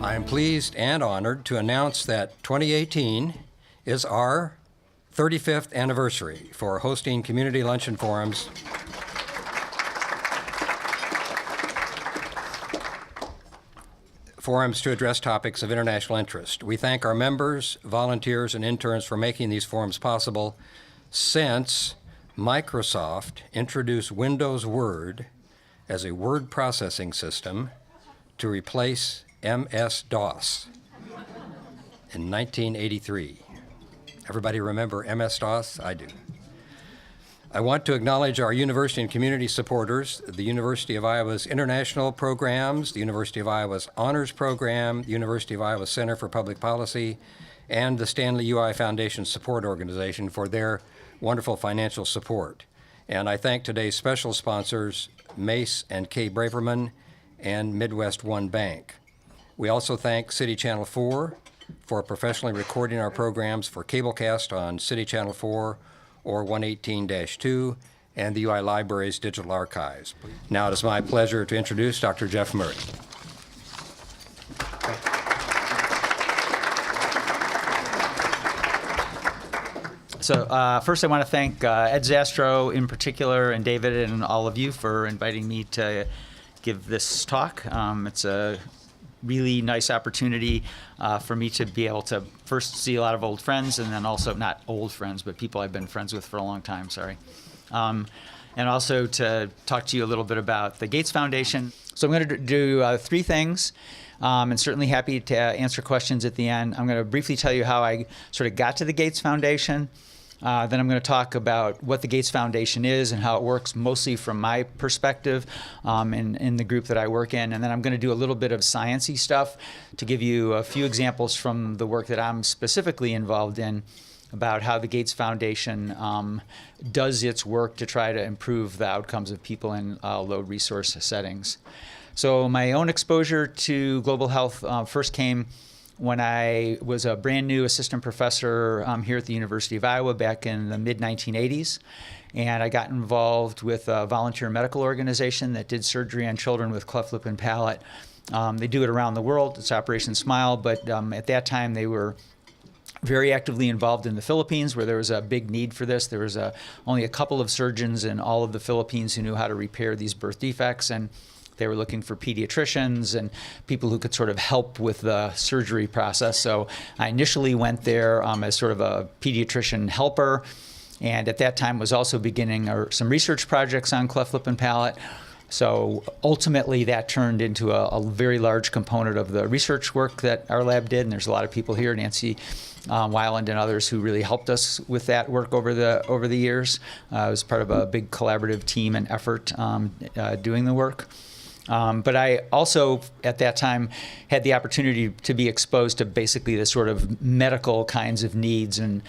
I am pleased and honored to announce that 2018 is our 35th anniversary for hosting community luncheon forums to address topics of international interest. We thank our members, volunteers, and interns for making these forums possible since Microsoft introduced Windows Word as a word processing system to replace MS-DOS in 1983. Everybody remember MS-DOS? I do. I want to acknowledge our university and community supporters, the University of Iowa's international programs, the University of Iowa's honors program, the University of Iowa Center for Public Policy, and the Stanley UI Foundation Support Organization for their wonderful financial support. And I thank today's special sponsors, Mace and K. Braverman and Midwest One Bank. We also thank City Channel 4 for professionally recording our programs for cablecast on City Channel 4 or 118-2 and the UI Library's digital archives. Now it is my pleasure to introduce Dr. Jeff Murray. So first I want to thank Ed Zastro in particular and David and all of you for inviting me to give this talk. It's a really nice opportunity for me to be able to first see a lot of old friends, and then also not old friends, but people I've been friends with for a long time, and also to talk to you a little bit about the Gates Foundation. So I'm going to do three things, and certainly happy to answer questions at the end. I'm going to briefly tell you how I sort of got to the Gates Foundation. Then I'm going to talk about what the Gates Foundation is and how it works, mostly from my perspective in the group that I work in. And then I'm going to do a little bit of science-y stuff to give you a few examples from the work that I'm specifically involved in about how the Gates Foundation does its work to try to improve the outcomes of people in low resource settings. So my own exposure to global health first came when I was a brand new assistant professor here at the University of Iowa back in the mid-1980s. And I got involved with a volunteer medical organization that did surgery on children with cleft lip and palate. They do it around the world. It's Operation Smile, but at that time they were very actively involved in the Philippines, where there was a big need for this. There was only a couple of surgeons in all of the Philippines who knew how to repair these birth defects, and they were looking for pediatricians and people who could sort of help with the surgery process. So I initially went there as sort of a pediatrician helper, and at that time was also beginning some research projects on cleft lip and palate. So ultimately that turned into a very large component of the research work that our lab did, and there's a lot of people here, Nancy Weiland and others, who really helped us with that work over the years. I was part of a big collaborative team and effort doing the work. But I also, at that time, had the opportunity to be exposed to basically the sort of medical kinds of needs and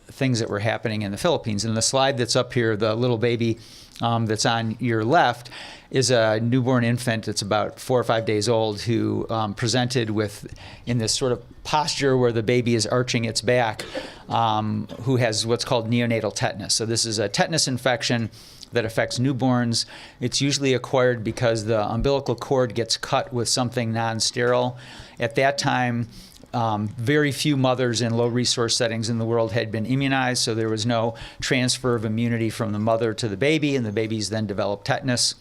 things that were happening in the Philippines. And the slide that's up here, the little baby that's on your left, is a newborn infant that's about 4 or 5 days old who presented with, in this sort of posture where the baby is arching its back, who has what's called neonatal tetanus. So this is a tetanus infection that affects newborns. It's usually acquired because the umbilical cord gets cut with something non-sterile. At that time, very few mothers in low resource settings in the world had been immunized, so there was no transfer of immunity from the mother to the baby, and the babies then develop tetanus.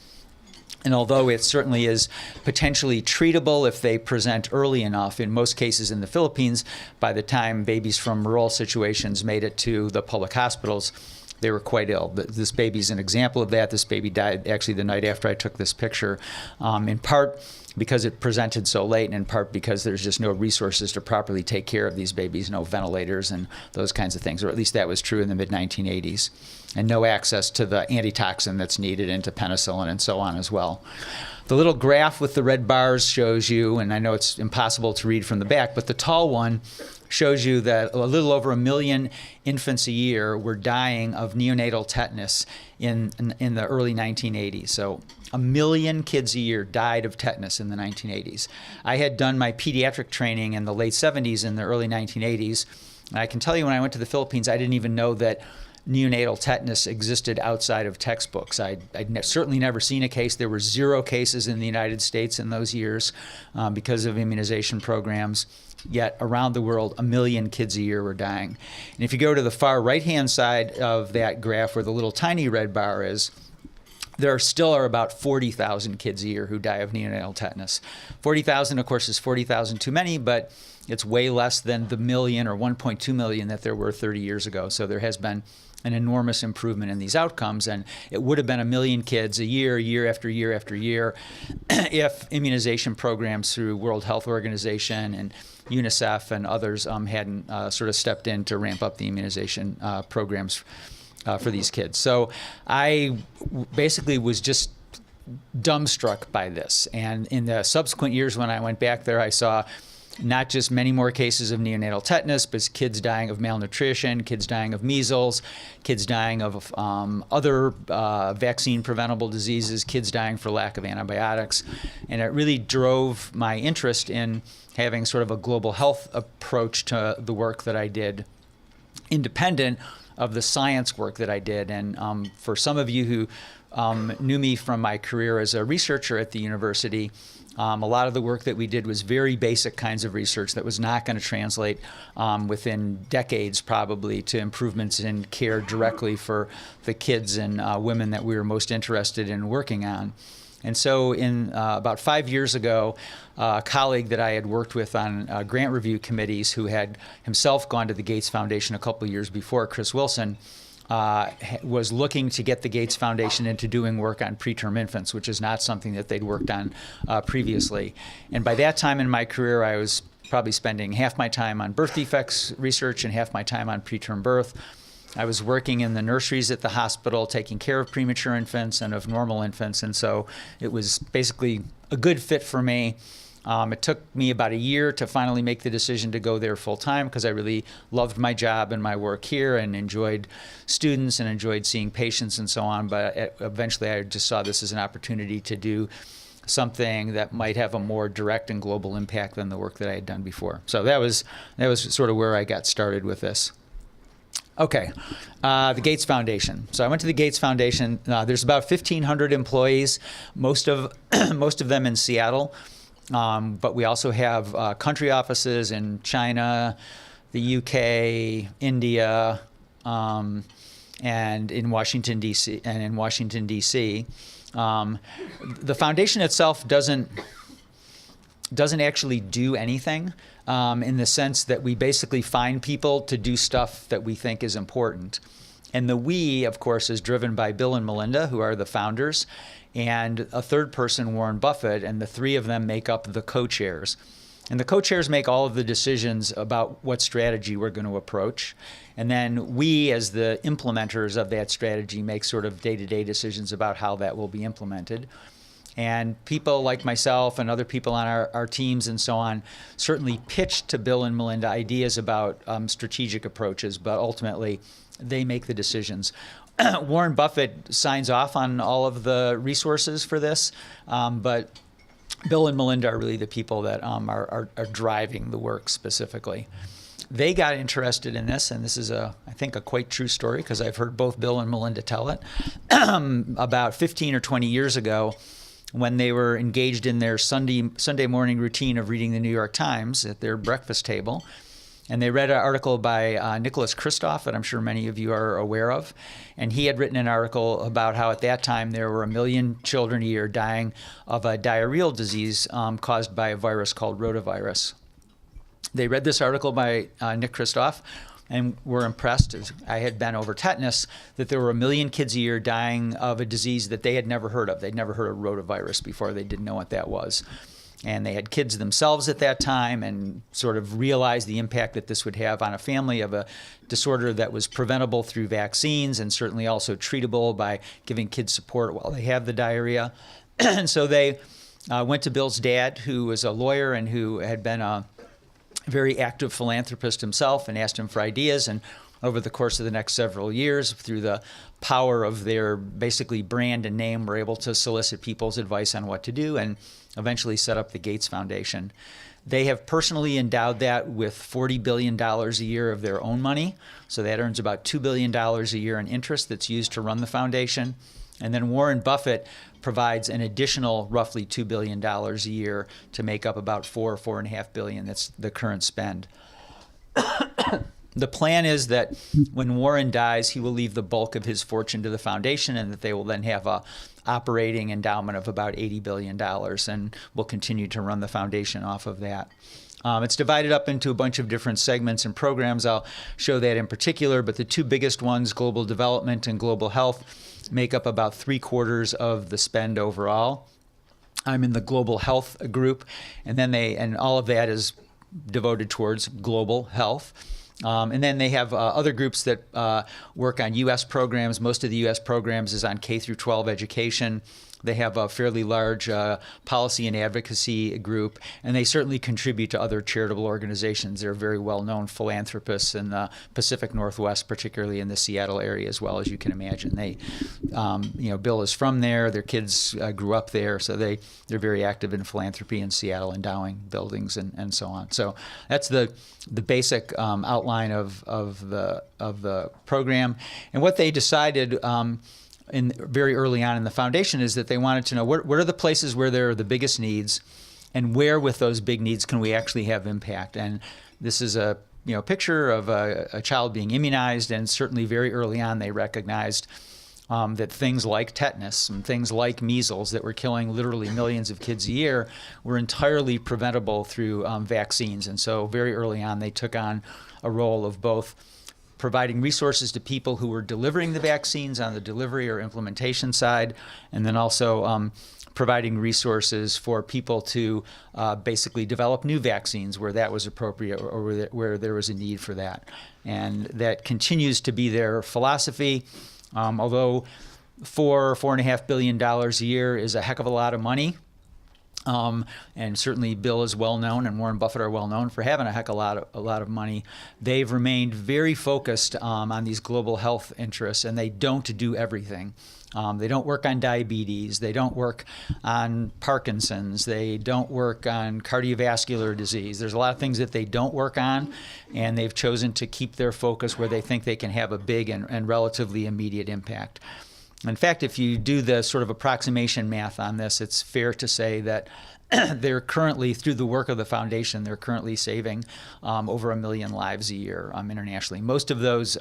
And although it certainly is potentially treatable if they present early enough, in most cases in the Philippines, by the time babies from rural situations made it to the public hospitals, they were quite ill. This baby's an example of that. This baby died actually the night after I took this picture, in part because it presented so late, and in part because there's just no resources to properly take care of these babies, no ventilators and those kinds of things, or at least that was true in the mid-1980s, and no access to the antitoxin that's needed, into penicillin and so on as well. The little graph with the red bars shows you, and I know it's impossible to read from the back, but the tall one shows you that a little over 1 million infants a year were dying of neonatal tetanus in the early 1980s. So 1 million kids a year died of tetanus in the 1980s. I had done my pediatric training in the late 70s and the early 1980s. And I can tell you, when I went to the Philippines, I didn't even know that neonatal tetanus existed outside of textbooks. I'd certainly never seen a case. There were 0 cases in the United States in those years because of immunization programs. Yet around the world, 1 million kids a year were dying. And if you go to the far right-hand side of that graph where the little tiny red bar is, there still are about 40,000 kids a year who die of neonatal tetanus. 40,000, of course, is 40,000 too many, but it's way less than the million or 1.2 million that there were 30 years ago. So there has been an enormous improvement in these outcomes, and it would have been 1 million kids a year, year after year after year, if immunization programs through World Health Organization and UNICEF and others hadn't sort of stepped in to ramp up the immunization programs for these kids. So I basically was just dumbstruck by this. And in the subsequent years when I went back there, I saw not just many more cases of neonatal tetanus, but kids dying of malnutrition, kids dying of measles, kids dying of other vaccine-preventable diseases, kids dying for lack of antibiotics. And it really drove my interest in having sort of a global health approach to the work that I did, independent of the science work that I did. And for some of you who knew me from my career as a researcher at the university, a lot of the work that we did was very basic kinds of research that was not going to translate within decades probably to improvements in care directly for the kids and women that we were most interested in working on. And so in about 5 years ago, a colleague that I had worked with on grant review committees who had himself gone to the Gates Foundation a couple of years before, Chris Wilson, was looking to get the Gates Foundation into doing work on preterm infants, which is not something that they'd worked on previously. And by that time in my career, I was probably spending half my time on birth defects research and half my time on preterm birth. I was working in the nurseries at the hospital, taking care of premature infants and of normal infants, and so it was basically a good fit for me. It took me about a year to finally make the decision to go there full time because I really loved my job and my work here and enjoyed students and enjoyed seeing patients and so on. But eventually I just saw this as an opportunity to do something that might have a more direct and global impact than the work that I had done before. So that was sort of where I got started with this. Okay, the Gates Foundation. So I went to the Gates Foundation. There's about 1,500 employees, most of them in Seattle. But we also have country offices in China, the UK, India, and in Washington, D.C. The foundation itself doesn't actually do anything in the sense that we basically find people to do stuff that we think is important. And the we, of course, is driven by Bill and Melinda, who are the founders, and a third person, Warren Buffett, and the three of them make up the co-chairs. And the co-chairs make all of the decisions about what strategy we're going to approach. And then we, as the implementers of that strategy, make sort of day-to-day decisions about how that will be implemented. And people like myself and other people on our teams and so on certainly pitch to Bill and Melinda ideas about strategic approaches, but ultimately they make the decisions. Warren Buffett signs off on all of the resources for this, but Bill and Melinda are really the people that are driving the work specifically. They got interested in this, and this is, I think, a quite true story because I've heard both Bill and Melinda tell it. About 15 or 20 years ago, when they were engaged in their Sunday morning routine of reading the New York Times at their breakfast table, and they read an article by Nicholas Kristof that I'm sure many of you are aware of. And he had written an article about how at that time there were 1 million children a year dying of a diarrheal disease caused by a virus called rotavirus. They read this article by Nick Kristof and were impressed, as I had been over tetanus, that there were 1 million kids a year dying of a disease that they had never heard of. They'd never heard of rotavirus before. They didn't know what that was. And they had kids themselves at that time and sort of realized the impact that this would have on a family of a disorder that was preventable through vaccines and certainly also treatable by giving kids support while they have the diarrhea. And so they went to Bill's dad, who was a lawyer and who had been a very active philanthropist himself, and asked him for ideas. And over the course of the next several years, through the power of their basically brand and name, we're able to solicit people's advice on what to do and eventually set up the Gates Foundation. They have personally endowed that with $40 billion a year of their own money. So that earns about $2 billion a year in interest that's used to run the foundation. And then Warren Buffett provides an additional roughly $2 billion a year to make up about $4.5 billion. That's the current spend. The plan is that when Warren dies, he will leave the bulk of his fortune to the foundation, and that they will then have a operating endowment of about $80 billion, and will continue to run the foundation off of that. It's divided up into a bunch of different segments and programs. I'll show that in particular, but the two biggest ones, global development and global health, make up about 3/4 of the spend overall. I'm in the global health group, and all of that is devoted towards global health. And then they have other groups that work on U.S. programs. Most of the U.S. programs is on K through 12 education. They have a fairly large policy and advocacy group, and they certainly contribute to other charitable organizations. They're very well-known philanthropists in the Pacific Northwest, particularly in the Seattle area, as well as you can imagine. They, Bill is from there. Their kids grew up there, so they're very active in philanthropy in Seattle, endowing buildings and so on. So that's the basic outline of the program. And what they decided very early on in the foundation is that they wanted to know what are the places where there are the biggest needs, and where with those big needs can we actually have impact. And this is a picture of a child being immunized, and certainly very early on they recognized that things like tetanus and things like measles that were killing literally millions of kids a year were entirely preventable through vaccines. And so very early on they took on a role of both providing resources to people who were delivering the vaccines on the delivery or implementation side, and then also providing resources for people to basically develop new vaccines where that was appropriate, or where there was a need for that. And that continues to be their philosophy, although $4.5 billion a year is a heck of a lot of money. And certainly Bill is well known, and Warren Buffett are well known for having a lot of money. They've remained very focused on these global health interests, and they don't do everything. They don't work on diabetes. They don't work on Parkinson's. They don't work on cardiovascular disease. There's a lot of things that they don't work on, and they've chosen to keep their focus where they think they can have a big and relatively immediate impact. In fact, if you do the sort of approximation math on this, it's fair to say that they're currently, through the work of the foundation, they're currently saving over 1 million lives a year internationally. Most of those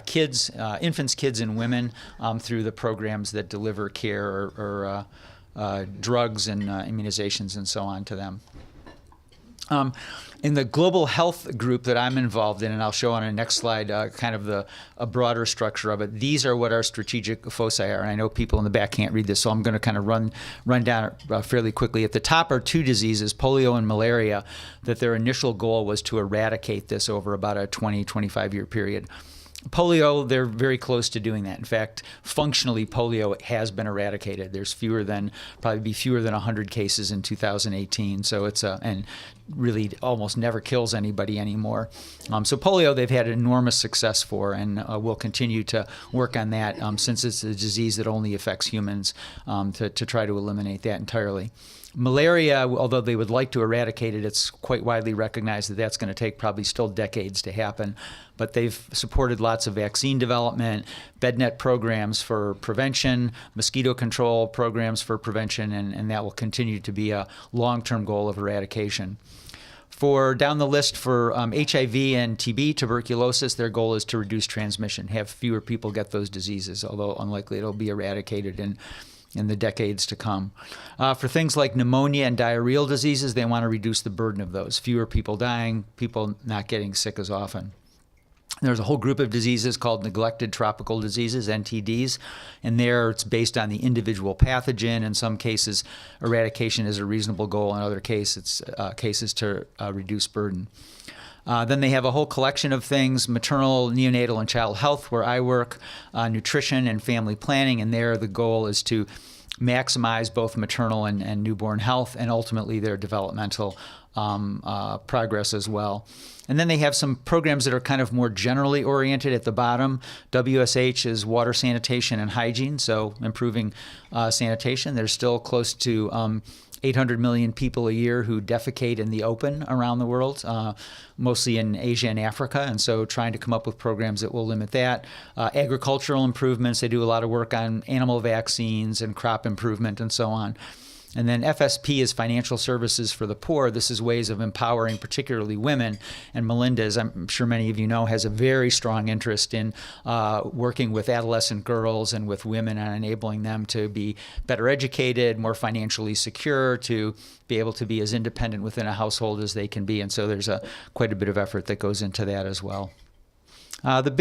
kids, infants, kids, and women through the programs that deliver care or drugs and immunizations and so on to them. In the global health group that I'm involved in, and I'll show on the next slide kind of a broader structure of it, these are what our strategic foci are. And I know people in the back can't read this, so I'm going to kind of run down it fairly quickly. At the top are two diseases, polio and malaria, that their initial goal was to eradicate this over about a 20-25 year period. Polio, they're very close to doing that. In fact, functionally, polio has been eradicated. There's probably fewer than 100 cases in 2018. So it's and really almost never kills anybody anymore. So polio, they've had enormous success for, and will continue to work on that since it's a disease that only affects humans, to try to eliminate that entirely. Malaria, although they would like to eradicate it, it's quite widely recognized that that's going to take probably still decades to happen. But they've supported lots of vaccine development, bednet programs for prevention, mosquito control programs for prevention, and that will continue to be a long-term goal of eradication. For down the list for HIV and TB, tuberculosis, their goal is to reduce transmission, have fewer people get those diseases, although unlikely it'll be eradicated in the decades to come. For things like pneumonia and diarrheal diseases, they want to reduce the burden of those. Fewer people dying, people not getting sick as often. There's a whole group of diseases called neglected tropical diseases, NTDs, and there it's based on the individual pathogen. In some cases, eradication is a reasonable goal. In other cases, cases to reduce burden. Then they have a whole collection of things, maternal, neonatal, and child health, where I work, nutrition and family planning, and there the goal is to maximize both maternal and newborn health and ultimately their developmental progress as well. And then they have some programs that are kind of more generally oriented at the bottom. WSH is water, sanitation, and hygiene, so improving sanitation. There's still close to 800 million people a year who defecate in the open around the world, mostly in Asia and Africa, and so trying to come up with programs that will limit that. Agricultural improvements, they do a lot of work on animal vaccines and crop improvement and so on. And then FSP is financial services for the poor. This is ways of empowering particularly women. And Melinda, as I'm sure many of you know, has a very strong interest in working with adolescent girls and with women and enabling them to be better educated, more financially secure, to be able to be as independent within a household as they can be. And so there's quite a bit of effort that goes into that as well. The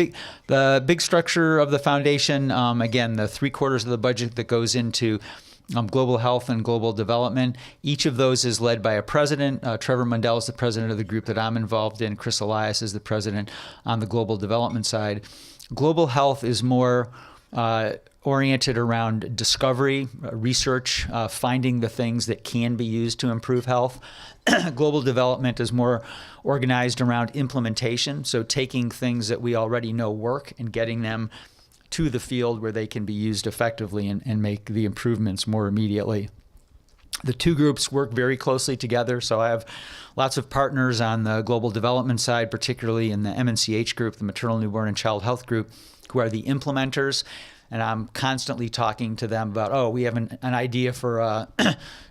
big structure of the foundation, again, the 3/4 of the budget that goes into global health and global development. Each of those is led by a president. Trevor Mundell is the president of the group that I'm involved in. Chris Elias is the president on the global development side. Global health is more oriented around discovery, research, finding the things that can be used to improve health. Global development is more organized around implementation, so taking things that we already know work and getting them to the field where they can be used effectively and make the improvements more immediately. The two groups work very closely together, so I have lots of partners on the global development side, particularly in the MNCH group, the maternal, newborn, and child health group, who are the implementers. And I'm constantly talking to them about, we have an idea for a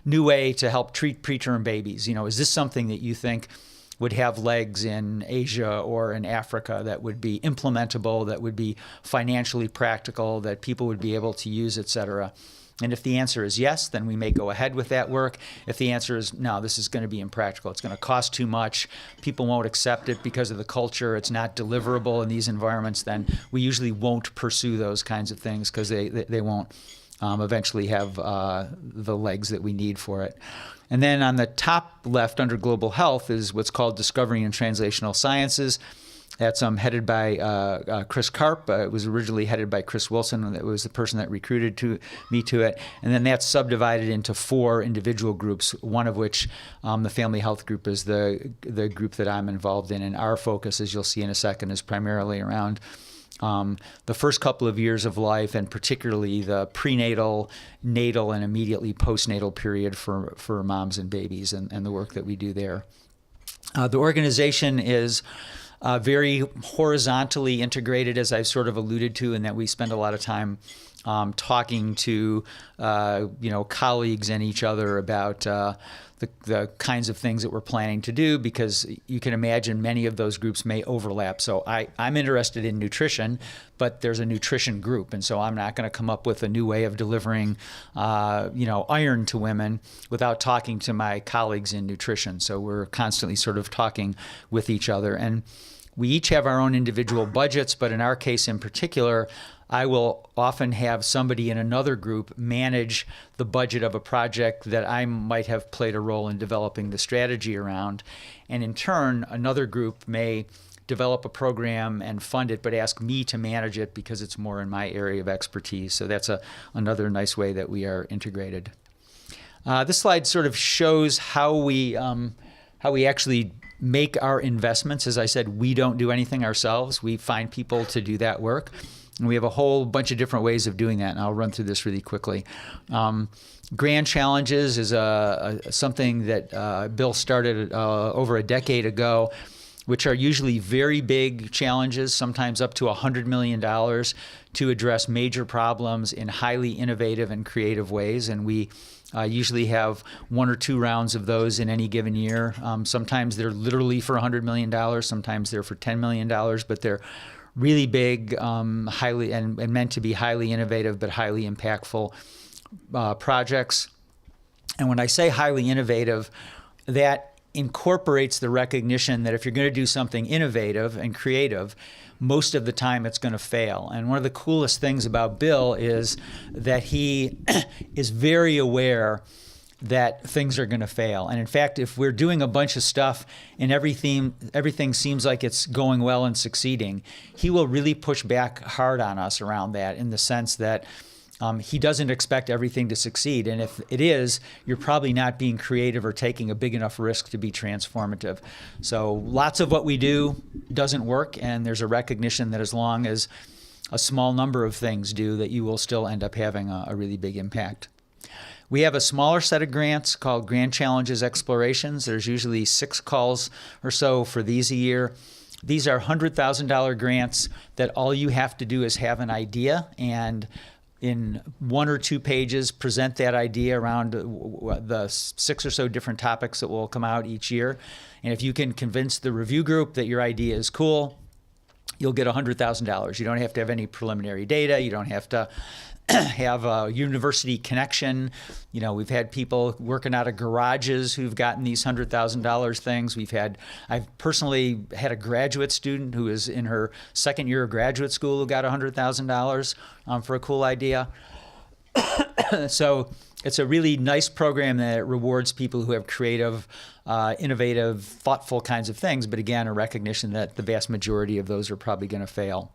new way to help treat preterm babies. Is this something that you think would have legs in Asia or in Africa that would be implementable, that would be financially practical, that people would be able to use, et cetera? And if the answer is yes, then we may go ahead with that work. If the answer is no, this is going to be impractical, it's going to cost too much, people won't accept it because of the culture, it's not deliverable in these environments, then we usually won't pursue those kinds of things because they won't eventually have the legs that we need for it. And then on the top left under global health is what's called Discovery and Translational Sciences. That's headed by Chris Karp. It was originally headed by Chris Wilson. That was the person that recruited me to it. And then that's subdivided into 4 individual groups, one of which, the family health group, is the group that I'm involved in. And our focus, as you'll see in a second, is primarily around the first couple of years of life, and particularly the prenatal, natal, and immediately postnatal period for moms and babies, and the work that we do there. The organization is very horizontally integrated, as I've sort of alluded to, in that we spend a lot of time talking to colleagues and each other about the kinds of things that we're planning to do, because you can imagine many of those groups may overlap. So I'm interested in nutrition, but there's a nutrition group, and so I'm not going to come up with a new way of delivering iron to women without talking to my colleagues in nutrition. So we're constantly sort of talking with each other, and we each have our own individual budgets, but in our case in particular, I will often have somebody in another group manage the budget of a project that I might have played a role in developing the strategy around. And in turn, another group may develop a program and fund it, but ask me to manage it because it's more in my area of expertise. So that's another nice way that we are integrated. This slide sort of shows how we actually make our investments. As I said, we don't do anything ourselves. We find people to do that work. And we have a whole bunch of different ways of doing that, and I'll run through this really quickly. Grand Challenges is something that Bill started over a decade ago, which are usually very big challenges, sometimes up to $100 million, to address major problems in highly innovative and creative ways. And we usually have 1 or 2 rounds of those in any given year. Sometimes they're literally for $100 million, sometimes they're for $10 million, but they're really big, highly and meant to be highly innovative but highly impactful projects. And when I say highly innovative, that incorporates the recognition that if you're going to do something innovative and creative, most of the time it's going to fail. And one of the coolest things about Bill is that he is very aware that things are going to fail. And in fact, if we're doing a bunch of stuff and everything seems like it's going well and succeeding, he will really push back hard on us around that, in the sense that he doesn't expect everything to succeed. And if it is, you're probably not being creative or taking a big enough risk to be transformative. So lots of what we do doesn't work, and there's a recognition that as long as a small number of things do, that you will still end up having a really big impact. We have a smaller set of grants called Grand Challenges Explorations. There's usually 6 calls or so for these a year. These are $100,000 grants that all you have to do is have an idea, and in 1 or 2 pages present that idea around the 6 or so different topics that will come out each year. And if you can convince the review group that your idea is cool, you'll get $100,000. You don't have to have any preliminary data. You don't have to have a university connection. You know, we've had people working out of garages who've gotten these $100,000 things. I've personally had a graduate student who is in her 2nd year of graduate school who got $100,000 for a cool idea. So it's a really nice program that rewards people who have creative, innovative, thoughtful kinds of things, but again, a recognition that the vast majority of those are probably going to fail.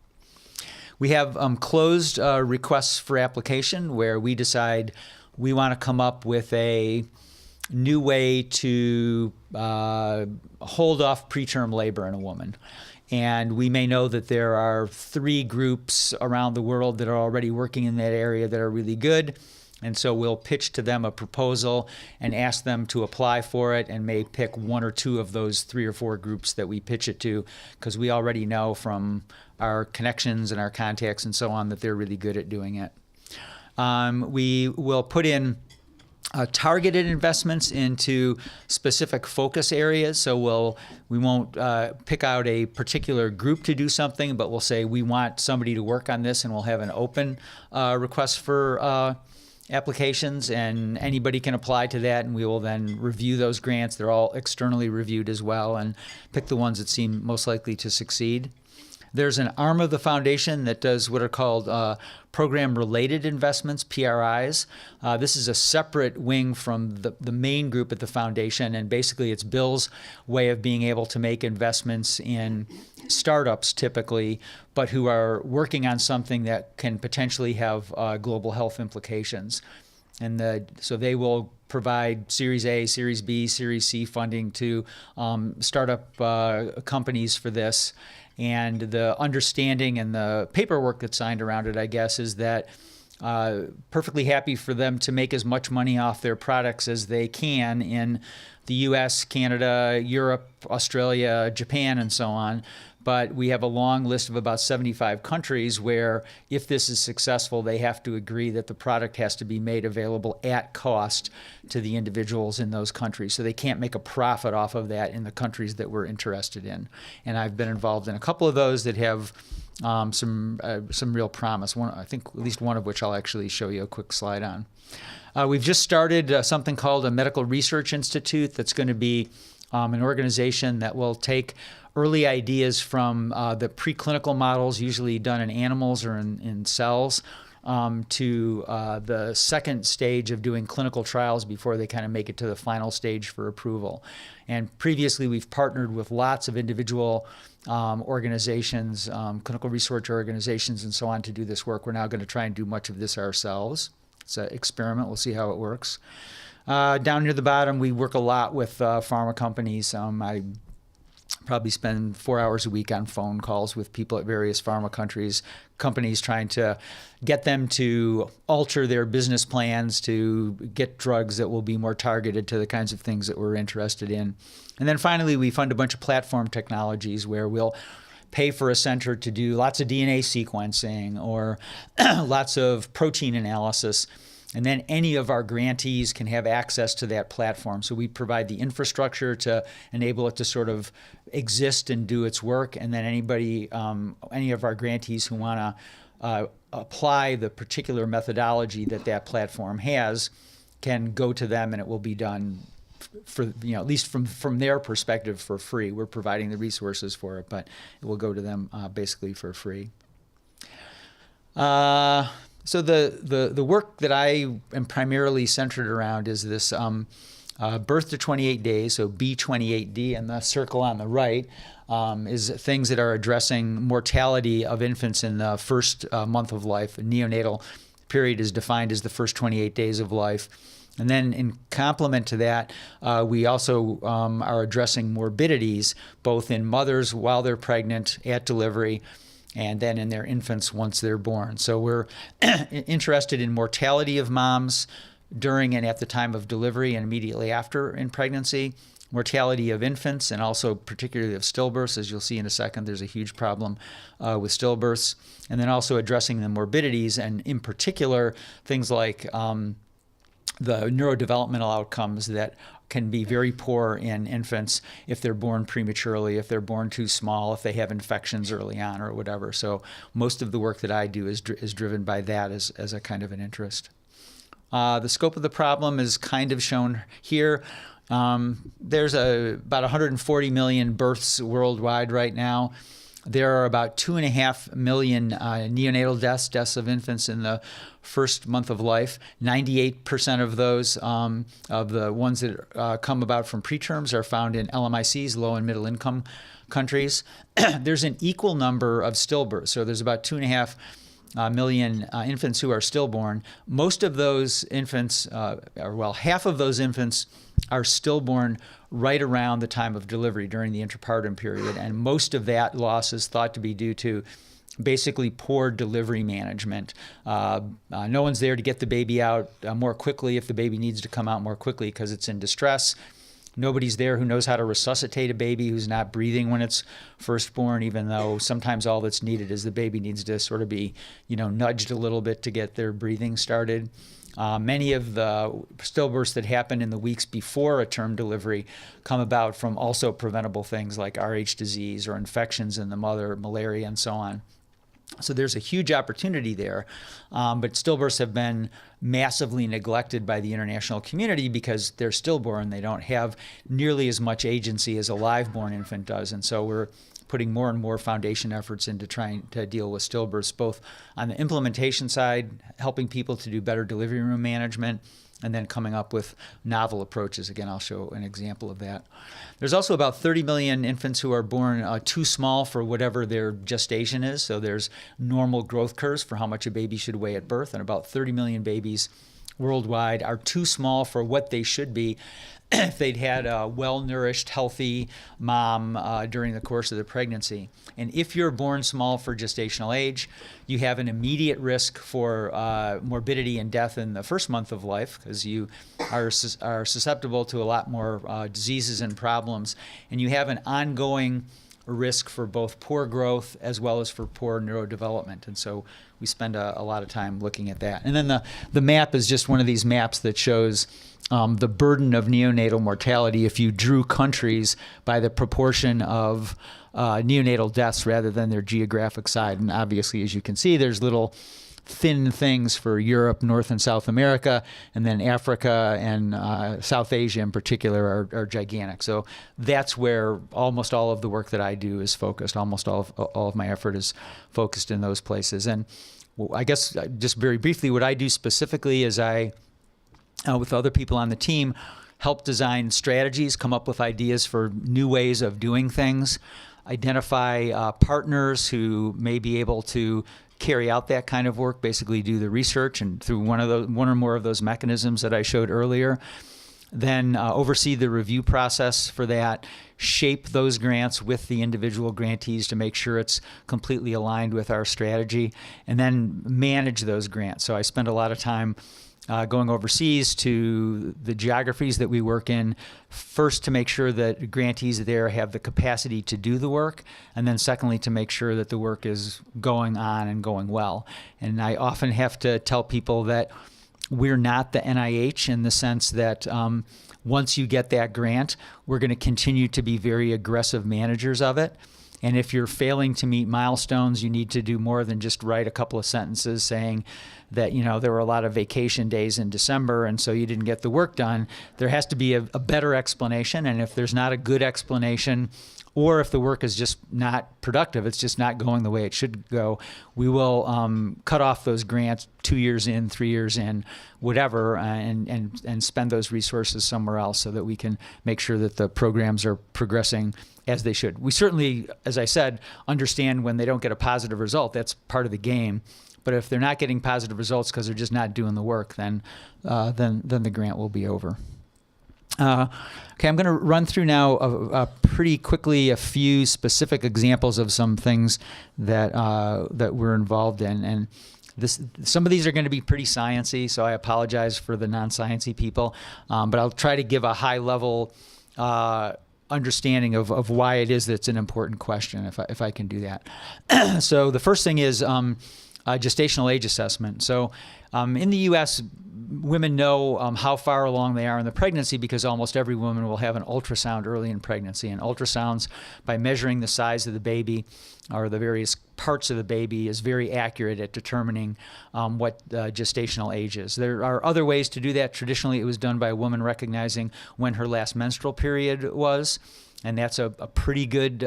We have closed requests for application where we decide we want to come up with a new way to hold off preterm labor in a woman. And we may know that there are 3 groups around the world that are already working in that area that are really good. And so we'll pitch to them a proposal and ask them to apply for it, and may pick 1 or 2 of those 3 or 4 groups that we pitch it to, because we already know from our connections and our contacts and so on that they're really good at doing it. We will put in targeted investments into specific focus areas. So we won't pick out a particular group to do something, but we'll say we want somebody to work on this, and we'll have an open request for applications, and anybody can apply to that, and we will then review those grants. They're all externally reviewed as well, and pick the ones that seem most likely to succeed. There's an arm of the foundation that does what are called program-related investments, PRIs. This is a separate wing from the main group at the foundation, and basically it's Bill's way of being able to make investments in startups typically, but who are working on something that can potentially have global health implications. And so they will provide Series A, Series B, Series C funding to startup companies for this. And the understanding and the paperwork that's signed around it, I guess, is that perfectly happy for them to make as much money off their products as they can in the US, Canada, Europe, Australia, Japan, and so on. But we have a long list of about 75 countries where, if this is successful, they have to agree that the product has to be made available at cost to the individuals in those countries. So they can't make a profit off of that in the countries that we're interested in. And I've been involved in a couple of those that have some real promise. I think at least one of which I'll actually show you a quick slide on. We've just started something called a Medical Research Institute that's going to be an organization that will take early ideas from the preclinical models, usually done in animals or in cells, to the second stage of doing clinical trials before they kind of make it to the final stage for approval. And previously, we've partnered with lots of individual organizations, clinical research organizations, and so on to do this work. We're now going to try and do much of this ourselves. It's an experiment. We'll see how it works. Down near the bottom, we work a lot with pharma companies. I probably spend 4 hours a week on phone calls with people at various pharma companies trying to get them to alter their business plans to get drugs that will be more targeted to the kinds of things that we're interested in. And then finally, we fund a bunch of platform technologies where we'll pay for a center to do lots of DNA sequencing or lots of protein analysis. And then any of our grantees can have access to that platform. So we provide the infrastructure to enable it to sort of exist and do its work. And then any of our grantees who want to apply the particular methodology that platform has can go to them, and it will be done for, at least from their perspective, for free. We're providing the resources for it, but it will go to them basically for free. So the work that I am primarily centered around is this birth to 28 days, so B28D, and the circle on the right is things that are addressing mortality of infants in the first month of life, neonatal period is defined as the first 28 days of life. And then in complement to that, we also are addressing morbidities, both in mothers while they're pregnant, at delivery, and then in their infants once they're born. So we're interested in mortality of moms during and at the time of delivery and immediately after in pregnancy, mortality of infants, and also particularly of stillbirths. As you'll see in a second, there's a huge problem with stillbirths. And then also addressing the morbidities, and in particular, things like the neurodevelopmental outcomes that can be very poor in infants if they're born prematurely, if they're born too small, if they have infections early on or whatever. So most of the work that I do is driven by that as a kind of an interest. The scope of the problem is kind of shown here. There's about 140 million births worldwide right now. There are about 2.5 million neonatal deaths of infants in the first month of life. 98% of those, of the ones that come about from preterms, are found in LMICs, low and middle income countries. There's an equal number of stillbirths. So there's about 2.5 million infants who are stillborn. Most of those infants, half of those infants are stillborn right around the time of delivery during the intrapartum period. And most of that loss is thought to be due to basically poor delivery management. No one's there to get the baby out more quickly if the baby needs to come out more quickly because it's in distress. Nobody's there who knows how to resuscitate a baby who's not breathing when it's first born, even though sometimes all that's needed is the baby needs to sort of be, nudged a little bit to get their breathing started. Many of the stillbirths that happen in the weeks before a term delivery come about from also preventable things like Rh disease or infections in the mother, malaria, and so on. So there's a huge opportunity there, but stillbirths have been massively neglected by the international community because they're stillborn. They don't have nearly as much agency as a live-born infant does, and so we're putting more and more foundation efforts into trying to deal with stillbirths, both on the implementation side, helping people to do better delivery room management, and then coming up with novel approaches. Again, I'll show an example of that. There's also about 30 million infants who are born too small for whatever their gestation is. So there's normal growth curves for how much a baby should weigh at birth, and about 30 million babies worldwide are too small for what they should be if they'd had a well-nourished, healthy mom during the course of the pregnancy. And if you're born small for gestational age, you have an immediate risk for morbidity and death in the first month of life because you are susceptible to a lot more diseases and problems. And you have an ongoing risk for both poor growth as well as for poor neurodevelopment. And so we spend a lot of time looking at that. And then the map is just one of these maps that shows the burden of neonatal mortality if you drew countries by the proportion of neonatal deaths rather than their geographic side. And obviously, as you can see, there's little thin things for Europe, North and South America, and then Africa and South Asia in particular are gigantic. So that's where almost all of the work that I do is focused. Almost all of my effort is focused in those places. And I guess just very briefly, what I do specifically is I, with other people on the team, help design strategies, come up with ideas for new ways of doing things, identify partners who may be able to carry out that kind of work, basically do the research, and through one or more of those mechanisms that I showed earlier, then oversee the review process for that, shape those grants with the individual grantees to make sure it's completely aligned with our strategy, and then manage those grants. So I spend a lot of time going overseas to the geographies that we work in, first to make sure that grantees there have the capacity to do the work, and then secondly to make sure that the work is going on and going well. And I often have to tell people that we're not the NIH in the sense that once you get that grant, we're going to continue to be very aggressive managers of it. And if you're failing to meet milestones, you need to do more than just write a couple of sentences saying that, there were a lot of vacation days in December and so you didn't get the work done. There has to be a better explanation. And if there's not a good explanation, or if the work is just not productive, it's just not going the way it should go, we will cut off those grants 2 years in, 3 years in, whatever, and spend those resources somewhere else so that we can make sure that the programs are progressing as they should. We certainly, as I said, understand when they don't get a positive result. That's part of the game. But if they're not getting positive results because they're just not doing the work, then the grant will be over. Okay, I'm going to run through now pretty quickly a few specific examples of some things that that we're involved in, and some of these are going to be pretty sciencey, so I apologize for the non-sciencey people, but I'll try to give a high-level understanding of why it is that's an important question, if I can do that. So the first thing is gestational age assessment. So in the U.S., women know how far along they are in the pregnancy because almost every woman will have an ultrasound early in pregnancy. And ultrasounds, by measuring the size of the baby or the various parts of the baby, is very accurate at determining what gestational age is. There are other ways to do that. Traditionally, it was done by a woman recognizing when her last menstrual period was. And that's a pretty good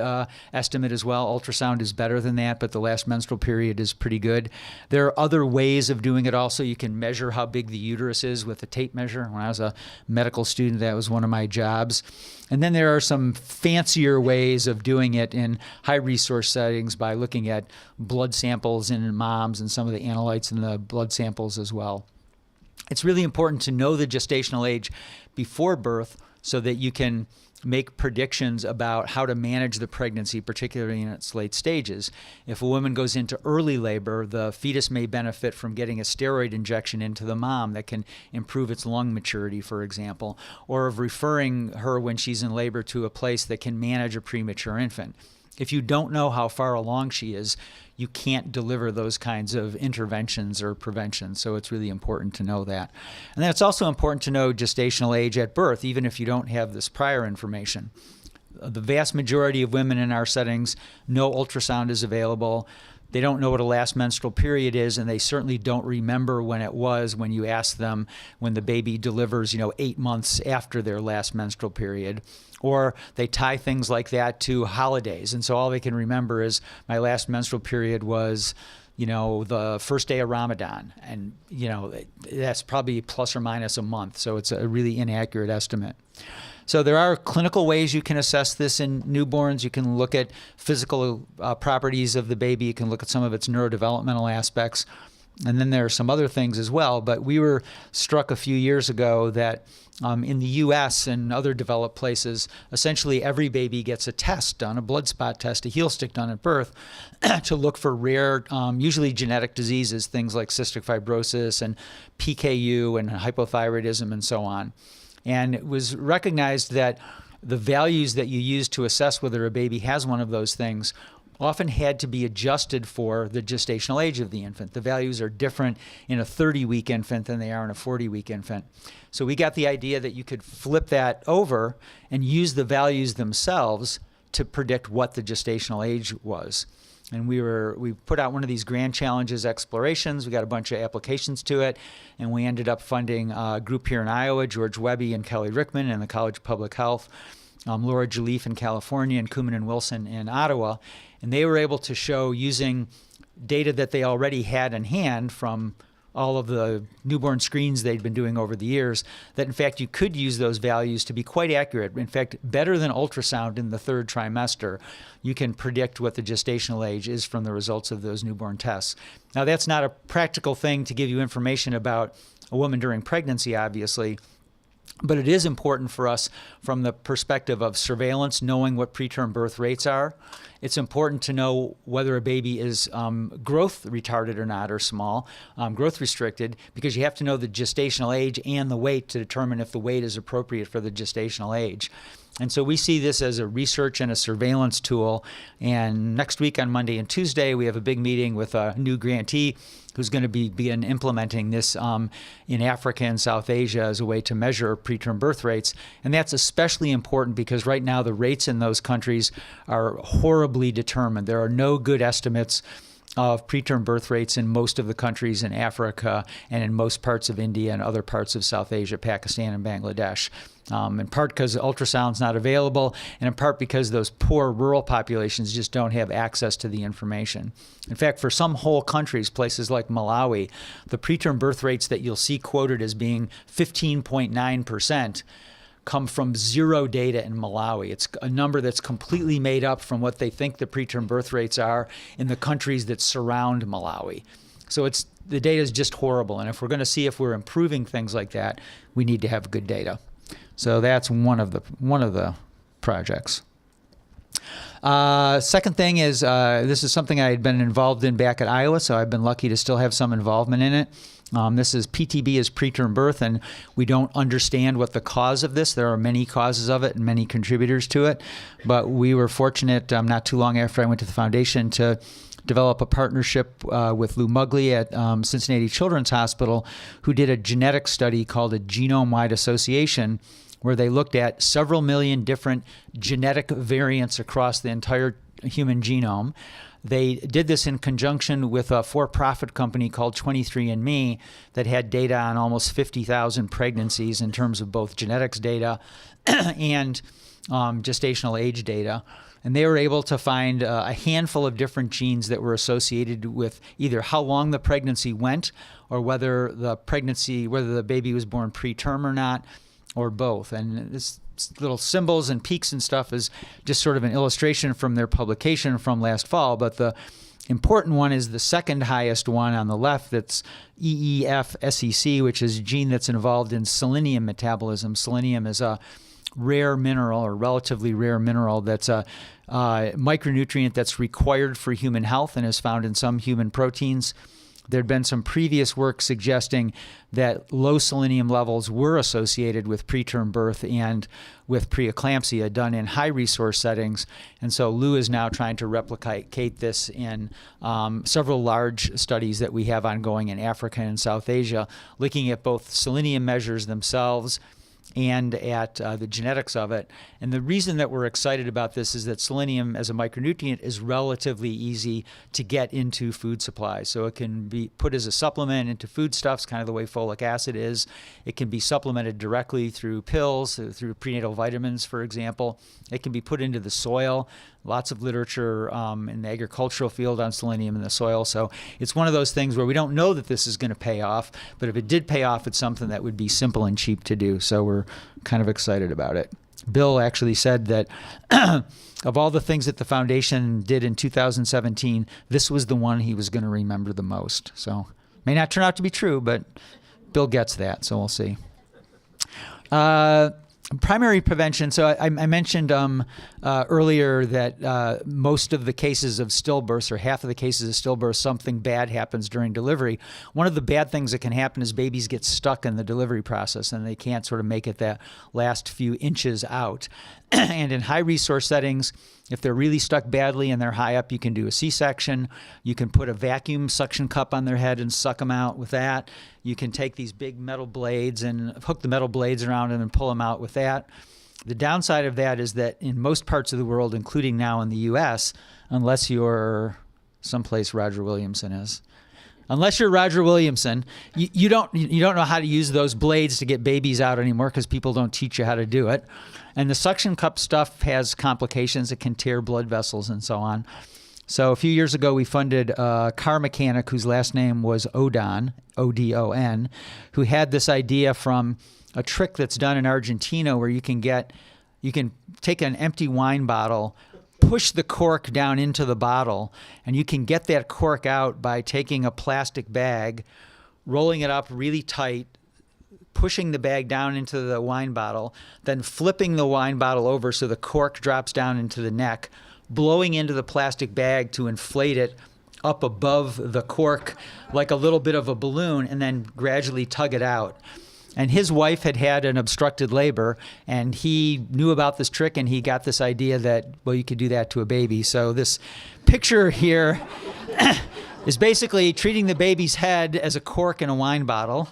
estimate as well. Ultrasound is better than that, but the last menstrual period is pretty good. There are other ways of doing it also. You can measure how big the uterus is with a tape measure. When I was a medical student, that was one of my jobs. And then there are some fancier ways of doing it in high-resource settings by looking at blood samples in moms and some of the analytes in the blood samples as well. It's really important to know the gestational age before birth so that you can make predictions about how to manage the pregnancy, particularly in its late stages. If a woman goes into early labor, the fetus may benefit from getting a steroid injection into the mom that can improve its lung maturity, for example, or of referring her when she's in labor to a place that can manage a premature infant. If you don't know how far along she is, you can't deliver those kinds of interventions or prevention. So it's really important to know that. And then it's also important to know gestational age at birth, even if you don't have this prior information. The vast majority of women in our settings know ultrasound is available. They don't know what a last menstrual period is, and they certainly don't remember when it was when you ask them when the baby delivers, 8 months after their last menstrual period. Or they tie things like that to holidays. And so all they can remember is my last menstrual period was, the first day of Ramadan. And, that's probably plus or minus a month. So it's a really inaccurate estimate. So there are clinical ways you can assess this in newborns. You can look at physical properties of the baby. You can look at some of its neurodevelopmental aspects. And then there are some other things as well. But we were struck a few years ago that in the U.S. and other developed places, essentially every baby gets a test done, a blood spot test, a heel stick done at birth, to look for rare, usually genetic diseases, things like cystic fibrosis and PKU and hypothyroidism and so on. And it was recognized that the values that you use to assess whether a baby has one of those things often had to be adjusted for the gestational age of the infant. The values are different in a 30-week infant than they are in a 40-week infant. So we got the idea that you could flip that over and use the values themselves to predict what the gestational age was. And we put out one of these Grand Challenges explorations. We got a bunch of applications to it, and we ended up funding a group here in Iowa, George Webby and Kelly Rickman and the College of Public Health, Laura Jaleef in California, and Kuman and Wilson in Ottawa. And they were able to show, using data that they already had in hand from all of the newborn screens they'd been doing over the years, that in fact you could use those values to be quite accurate. In fact, better than ultrasound in the third trimester, you can predict what the gestational age is from the results of those newborn tests. Now, that's not a practical thing to give you information about a woman during pregnancy, obviously, but it is important for us from the perspective of surveillance, knowing what preterm birth rates are. It's important to know whether a baby is growth retarded or not, or small, growth restricted, because you have to know the gestational age and the weight to determine if the weight is appropriate for the gestational age. And so we see this as a research and a surveillance tool. And next week on Monday and Tuesday, we have a big meeting with a new grantee who's going to begin implementing this in Africa and South Asia as a way to measure preterm birth rates. And that's especially important because right now the rates in those countries are horribly determined. There are no good estimates of preterm birth rates in most of the countries in Africa and in most parts of India and other parts of South Asia, Pakistan, and Bangladesh. In part because ultrasound's not available, and in part because those poor rural populations just don't have access to the information. In fact, for some whole countries, places like Malawi, the preterm birth rates that you'll see quoted as being 15.9% come from zero data in Malawi. It's a number that's completely made up from what they think the preterm birth rates are in the countries that surround Malawi. So the data is just horrible. And if we're going to see if we're improving things like that, we need to have good data. So that's one of the projects. Second thing is, this is something I had been involved in back at Iowa, so I've been lucky to still have some involvement in it. This is PTB is preterm birth, and we don't understand what the cause of this. There are many causes of it and many contributors to it, but we were fortunate not too long after I went to the foundation to develop a partnership with Lou Mugley at Cincinnati Children's Hospital, who did a genetic study called a genome-wide association, where they looked at several million different genetic variants across the entire human genome. They did this in conjunction with a for-profit company called 23andMe that had data on almost 50,000 pregnancies in terms of both genetics data and gestational age data. And they were able to find a handful of different genes that were associated with either how long the pregnancy went or whether the baby was born preterm or not, or both. And this little symbols and peaks and stuff is just sort of an illustration from their publication from last fall. But the important one is the second highest one on the left, that's EEFSEC, which is a gene that's involved in selenium metabolism. Selenium is a rare mineral, or relatively rare mineral, that's a micronutrient that's required for human health and is found in some human proteins. There'd been some previous work suggesting that low selenium levels were associated with preterm birth and with preeclampsia done in high resource settings. And so Lou is now trying to replicate this in several large studies that we have ongoing in Africa and South Asia, looking at both selenium measures themselves and at the genetics of it. And the reason that we're excited about this is that selenium as a micronutrient is relatively easy to get into food supplies. So it can be put as a supplement into foodstuffs, kind of the way folic acid is. It can be supplemented directly through pills, through prenatal vitamins, for example. It can be put into the soil. Lots of literature in the agricultural field on selenium in the soil. So it's one of those things where we don't know that this is going to pay off, but if it did pay off, it's something that would be simple and cheap to do. So we're kind of excited about it. Bill actually said that of all the things that the foundation did in 2017, this was the one he was going to remember the most. So may not turn out to be true, but Bill gets that, so we'll see. Primary prevention. So I mentioned earlier that most of the cases of stillbirths, or half of the cases of stillbirth, something bad happens during delivery. One of the bad things that can happen is babies get stuck in the delivery process and they can't sort of make it that last few inches out. And in high resource settings, if they're really stuck badly and they're high up, you can do a C-section. You can put a vacuum suction cup on their head and suck them out with that. You can take these big metal blades and hook the metal blades around them and pull them out with that. The downside of that is that in most parts of the world, including now in the U.S., unless you're someplace Roger Williamson is, unless you're Roger Williamson, you don't know how to use those blades to get babies out anymore because people don't teach you how to do it. And the suction cup stuff has complications. It can tear blood vessels and so on. So a few years ago, we funded a car mechanic whose last name was Odon, O-D-O-N, who had this idea from a trick that's done in Argentina where you can take an empty wine bottle, push the cork down into the bottle, and you can get that cork out by taking a plastic bag, rolling it up really tight, pushing the bag down into the wine bottle, then flipping the wine bottle over so the cork drops down into the neck, blowing into the plastic bag to inflate it up above the cork like a little bit of a balloon, and then gradually tug it out. And his wife had an obstructed labor, and he knew about this trick, and he got this idea that, well, you could do that to a baby. So this picture here is basically treating the baby's head as a cork in a wine bottle.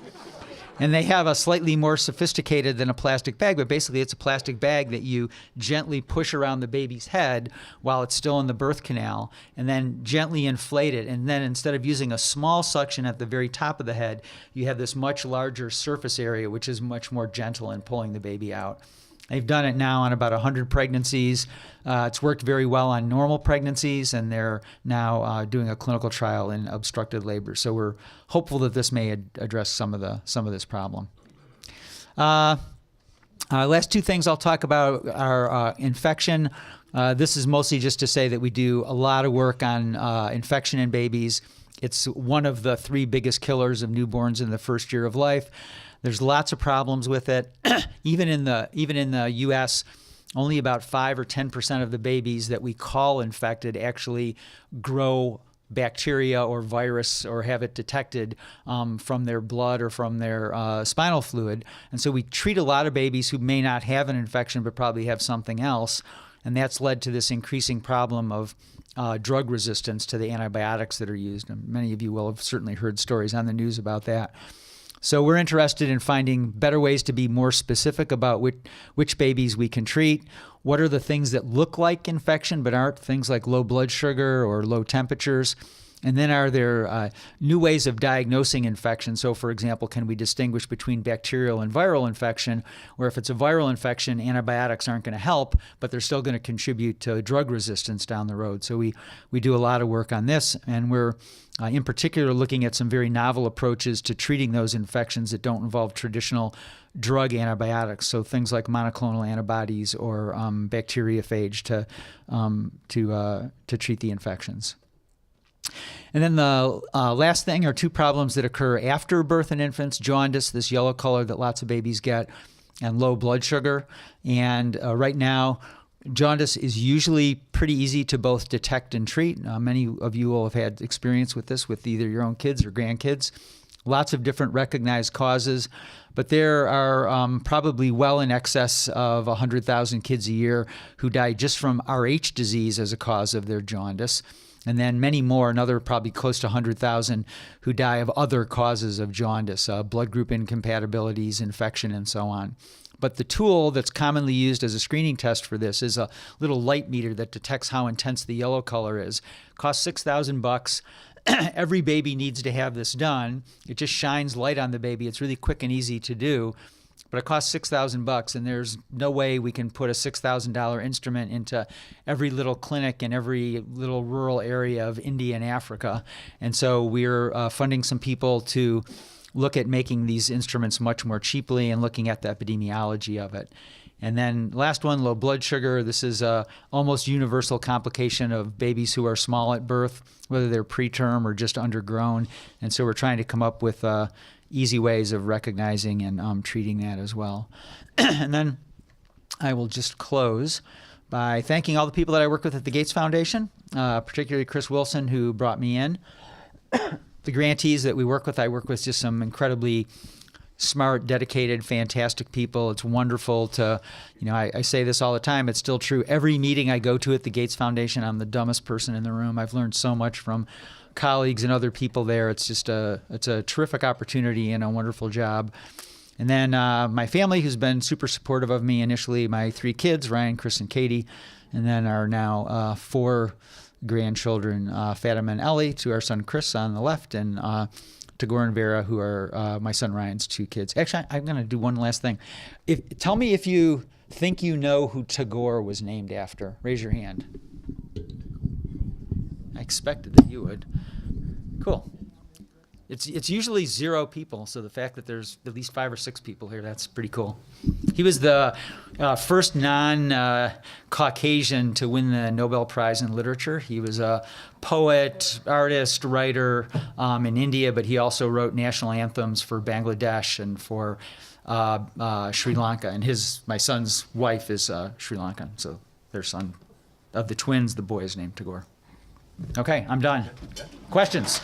And they have a slightly more sophisticated than a plastic bag, but basically it's a plastic bag that you gently push around the baby's head while it's still in the birth canal, and then gently inflate it. And then instead of using a small suction at the very top of the head, you have this much larger surface area, which is much more gentle in pulling the baby out. They've done it now on about 100 pregnancies. It's worked very well on normal pregnancies, and they're now doing a clinical trial in obstructed labor. So we're hopeful that this may address some of this problem. Last two things I'll talk about are infection. This is mostly just to say that we do a lot of work on infection in babies. It's one of the 3 biggest killers of newborns in the first year of life. There's lots of problems with it. Even in the U.S., only about 5 or 10% of the babies that we call infected actually grow bacteria or virus or have it detected from their blood or from their spinal fluid. And so we treat a lot of babies who may not have an infection but probably have something else. And that's led to this increasing problem of drug resistance to the antibiotics that are used. And many of you will have certainly heard stories on the news about that. So we're interested in finding better ways to be more specific about which babies we can treat. What are the things that look like infection but aren't, things like low blood sugar or low temperatures? And then are there new ways of diagnosing infection? So, for example, can we distinguish between bacterial and viral infection, where if it's a viral infection, antibiotics aren't going to help, but they're still going to contribute to drug resistance down the road. So we do a lot of work on this, and we're in particular looking at some very novel approaches to treating those infections that don't involve traditional drug antibiotics, so things like monoclonal antibodies or bacteriophage to treat the infections. And then the last thing are 2 problems that occur after birth in infants: jaundice, this yellow color that lots of babies get, and low blood sugar. And right now, jaundice is usually pretty easy to both detect and treat. Many of you will have had experience with this with either your own kids or grandkids. Lots of different recognized causes, but there are probably well in excess of 100,000 kids a year who die just from Rh disease as a cause of their jaundice. And then many more, another probably close to 100,000, who die of other causes of jaundice, blood group incompatibilities, infection, and so on. But the tool that's commonly used as a screening test for this is a little light meter that detects how intense the yellow color is. It costs $6,000. Every baby needs to have this done. It just shines light on the baby. It's really quick and easy to do. But it costs $6,000, and there's no way we can put a $6,000 instrument into every little clinic in every little rural area of India and Africa. And so we're funding some people to look at making these instruments much more cheaply and looking at the epidemiology of it. And then last one, low blood sugar. This is a almost universal complication of babies who are small at birth, whether they're preterm or just undergrown. And so we're trying to come up with easy ways of recognizing and treating that as well. And then I will just close by thanking all the people that I work with at the Gates Foundation, particularly Chris Wilson, who brought me in. The grantees that we work with, I work with just some incredibly smart, dedicated, fantastic people. It's wonderful to, I say this all the time, it's still true. Every meeting I go to at the Gates Foundation, I'm the dumbest person in the room. I've learned so much from colleagues and other people there. It's just it's a terrific opportunity and a wonderful job. And then my family, who's been super supportive of me initially, my 3 kids, Ryan, Chris, and Katie, and then our now 4 grandchildren, Fatima and Ellie, to our son Chris on the left, and Tagore and Vera, who are my son Ryan's 2 kids. Actually, I'm going to do one last thing. Tell me if you think you know who Tagore was named after. Raise your hand. I expected that you would. Cool. It's usually 0 people, so the fact that there's at least 5 or 6 people here, that's pretty cool. He was the first non-Caucasian to win the Nobel Prize in Literature. He was a poet, artist, writer in India, but he also wrote national anthems for Bangladesh and for Sri Lanka. And my son's wife is Sri Lankan, so their son, of the twins, the boy is named Tagore. Okay, I'm done. Questions?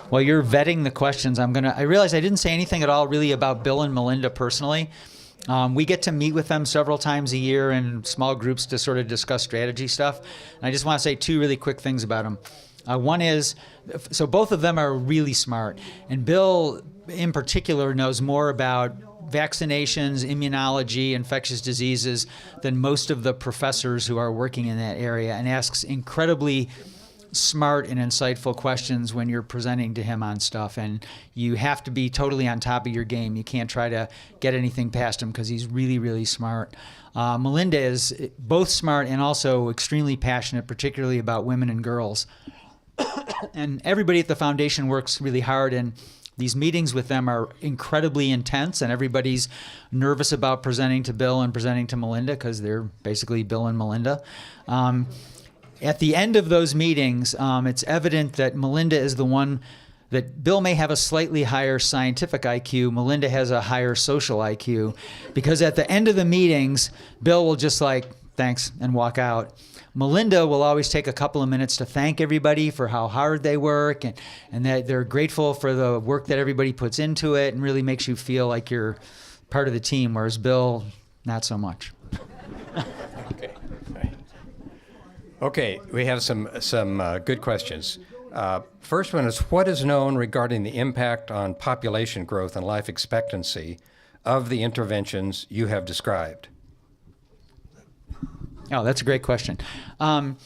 While you're vetting the questions, I realize I didn't say anything at all really about Bill and Melinda personally. We get to meet with them several times a year in small groups to sort of discuss strategy stuff. And I just want to say 2 really quick things about them. One is, so both of them are really smart. And Bill, in particular, knows more about vaccinations, immunology, infectious diseases than most of the professors who are working in that area, and asks incredibly smart and insightful questions when you're presenting to him on stuff. And you have to be totally on top of your game. You can't try to get anything past him because he's really, really smart. Melinda is both smart and also extremely passionate, particularly about women and girls. And everybody at the foundation works really hard in These meetings with them are incredibly intense, and everybody's nervous about presenting to Bill and presenting to Melinda because they're basically Bill and Melinda. At the end of those meetings, it's evident that Melinda is the one that Bill may have a slightly higher scientific IQ, Melinda has a higher social IQ, because at the end of the meetings, Bill will just like, thanks, and walk out. Melinda will always take a couple of minutes to thank everybody for how hard they work and that they're grateful for the work that everybody puts into it and really makes you feel like you're part of the team, whereas Bill, not so much. Okay. Okay, we have some good questions. First one is, what is known regarding the impact on population growth and life expectancy of the interventions you have described? Oh, that's a great question. So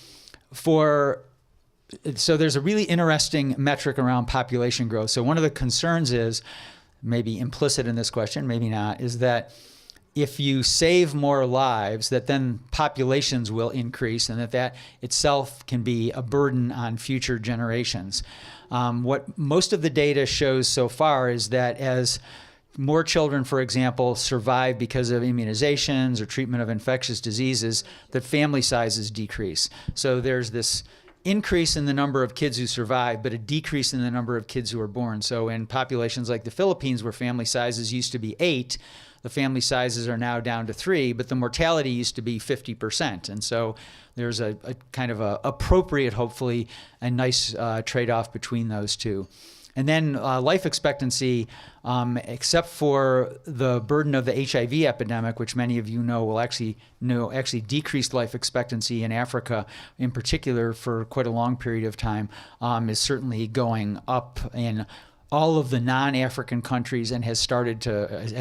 there's a really interesting metric around population growth. So one of the concerns is, maybe implicit in this question, maybe not, is that if you save more lives, that then populations will increase and that itself can be a burden on future generations. What most of the data shows so far is that as more children, for example, survive because of immunizations or treatment of infectious diseases, that family sizes decrease. So there's this increase in the number of kids who survive, but a decrease in the number of kids who are born. So in populations like the Philippines, where family sizes used to be 8, the family sizes are now down to 3, but the mortality used to be 50%. And so there's a kind of a appropriate, hopefully, a nice trade-off between those two. And then life expectancy, except for the burden of the HIV epidemic, which many of you know will actually decreased life expectancy in Africa, in particular, for quite a long period of time, is certainly going up in all of the non-African countries and has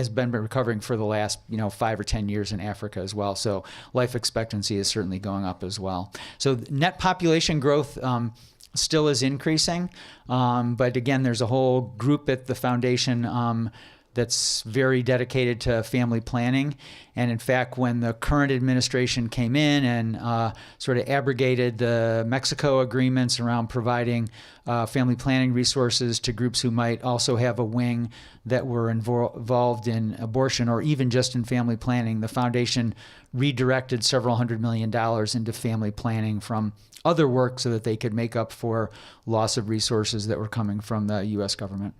been recovering for the last 5 or 10 years in Africa as well. So life expectancy is certainly going up as well. So net population growth still is increasing, but again, there's a whole group at the foundation that's very dedicated to family planning. And in fact, when the current administration came in and sort of abrogated the Mexico agreements around providing family planning resources to groups who might also have a wing that were involved in abortion or even just in family planning, the foundation redirected several $100 million into family planning from other work so that they could make up for loss of resources that were coming from the U.S. government.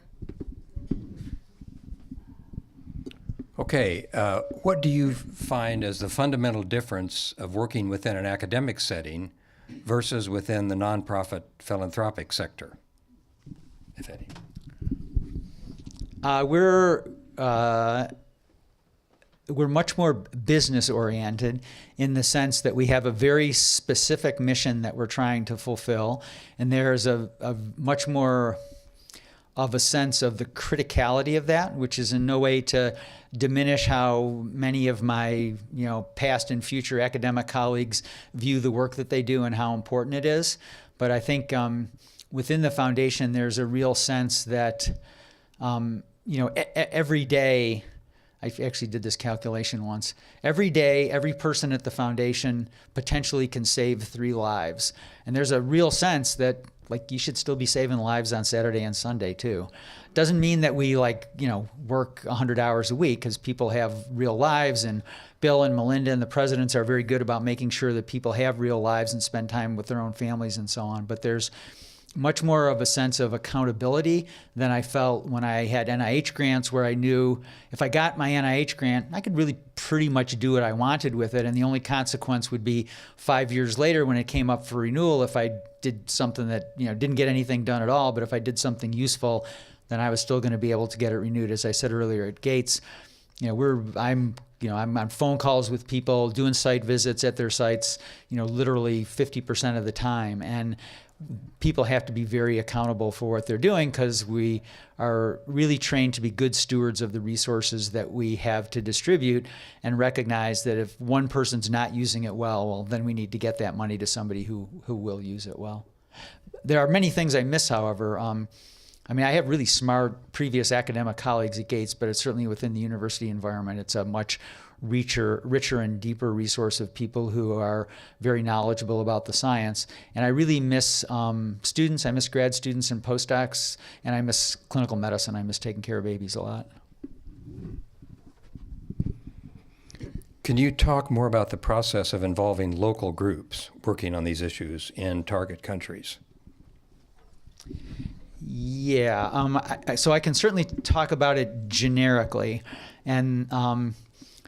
Okay, what do you find as the fundamental difference of working within an academic setting versus within the nonprofit philanthropic sector, if any? We're much more business oriented in the sense that we have a very specific mission that we're trying to fulfill, and there's a much more of a sense of the criticality of that, which is in no way to diminish how many of my past and future academic colleagues view the work that they do and how important it is. But I think within the foundation there's a real sense that every day, I actually did this calculation once, every day every person at the foundation potentially can save 3 lives. And there's a real sense that you should still be saving lives on Saturday and Sunday too. Doesn't mean that we work 100 hours a week, because people have real lives, and Bill and Melinda and the presidents are very good about making sure that people have real lives and spend time with their own families and so on. But there's much more of a sense of accountability than I felt when I had NIH grants, where I knew if I got my NIH grant, I could really pretty much do what I wanted with it. And the only consequence would be 5 years later when it came up for renewal, if I did something that didn't get anything done at all, but if I did something useful, then I was still going to be able to get it renewed. As I said earlier at Gates, I'm on phone calls with people, doing site visits at their sites, literally 50% of the time. And people have to be very accountable for what they're doing, because we are really trained to be good stewards of the resources that we have to distribute, and recognize that if one person's not using it well, then we need to get that money to somebody who will use it well. There are many things I miss, however. I mean, I have really smart previous academic colleagues at Gates, but it's certainly within the university environment. It's a much richer and deeper resource of people who are very knowledgeable about the science. And I really miss students. I miss grad students and postdocs, and I miss clinical medicine. I miss taking care of babies a lot. Can you talk more about the process of involving local groups working on these issues in target countries? Yeah, so I can certainly talk about it generically. And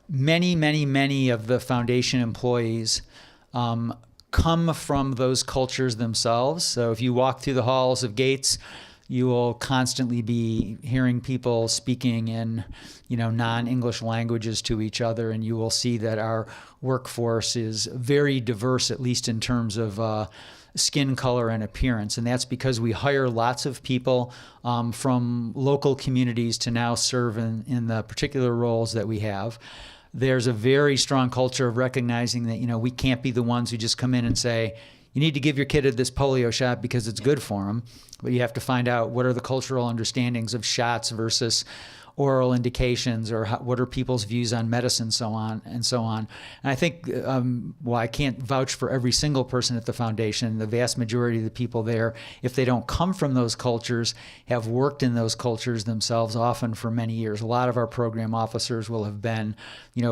many of the foundation employees come from those cultures themselves. So if you walk through the halls of Gates, you will constantly be hearing people speaking in, non-English languages to each other, and you will see that our workforce is very diverse, at least in terms of skin color and appearance. And that's because we hire lots of people from local communities to now serve in the particular roles that we have. There's a very strong culture of recognizing that, we can't be the ones who just come in and say, you need to give your kid this polio shot because it's good for him. But you have to find out what are the cultural understandings of shots versus oral indications, or what are people's views on medicine, so on and so on. And I think, I can't vouch for every single person at the foundation. The vast majority of the people there, if they don't come from those cultures, have worked in those cultures themselves, often for many years. A lot of our program officers will have been,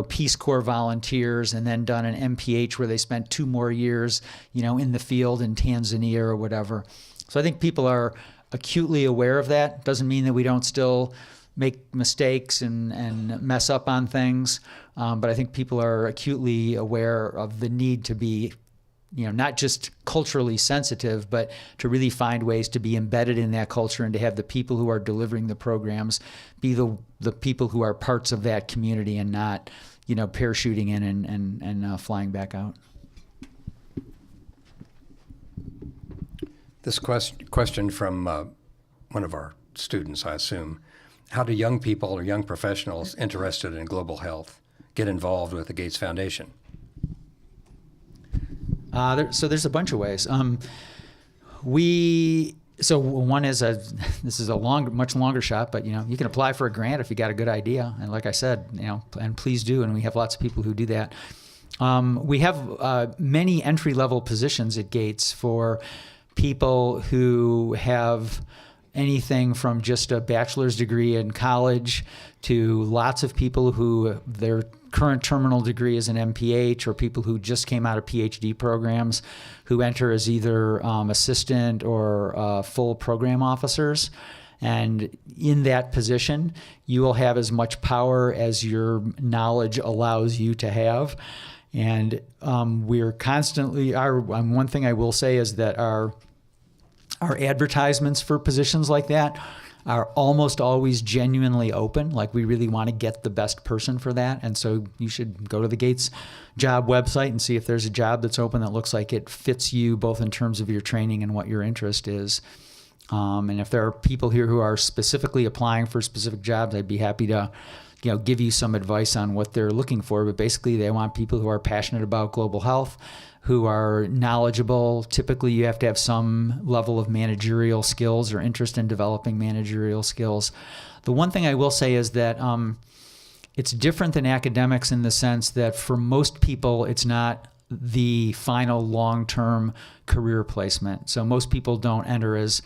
Peace Corps volunteers and then done an MPH where they spent 2 more years, in the field in Tanzania or whatever. So I think people are acutely aware of that. Doesn't mean that we don't still make mistakes and mess up on things, but I think people are acutely aware of the need to be, not just culturally sensitive, but to really find ways to be embedded in that culture and to have the people who are delivering the programs be the people who are parts of that community and not, parachuting in and flying back out. This question from one of our students, I assume. How do young people or young professionals interested in global health get involved with the Gates Foundation? So there's a bunch of ways. So one is this is a much longer shot, but you can apply for a grant if you got a good idea. And like I said, and please do. And we have lots of people who do that. We have many entry-level positions at Gates for people who have anything from just a bachelor's degree in college to lots of people who their current terminal degree is an MPH, or people who just came out of PhD programs who enter as either assistant or full program officers. And in that position, you will have as much power as your knowledge allows you to have. And we're constantly, one thing I will say is that our advertisements for positions like that are almost always genuinely open. Like, we really want to get the best person for that. And so you should go to the Gates job website and see if there's a job that's open that looks like it fits you, both in terms of your training and what your interest is. And if there are people here who are specifically applying for specific jobs, I'd be happy to give you some advice on what they're looking for. But basically, they want people who are passionate about global health, who are knowledgeable. Typically, you have to have some level of managerial skills or interest in developing managerial skills. The one thing I will say is that it's different than academics in the sense that for most people, it's not the final long-term career placement. So most people don't enter as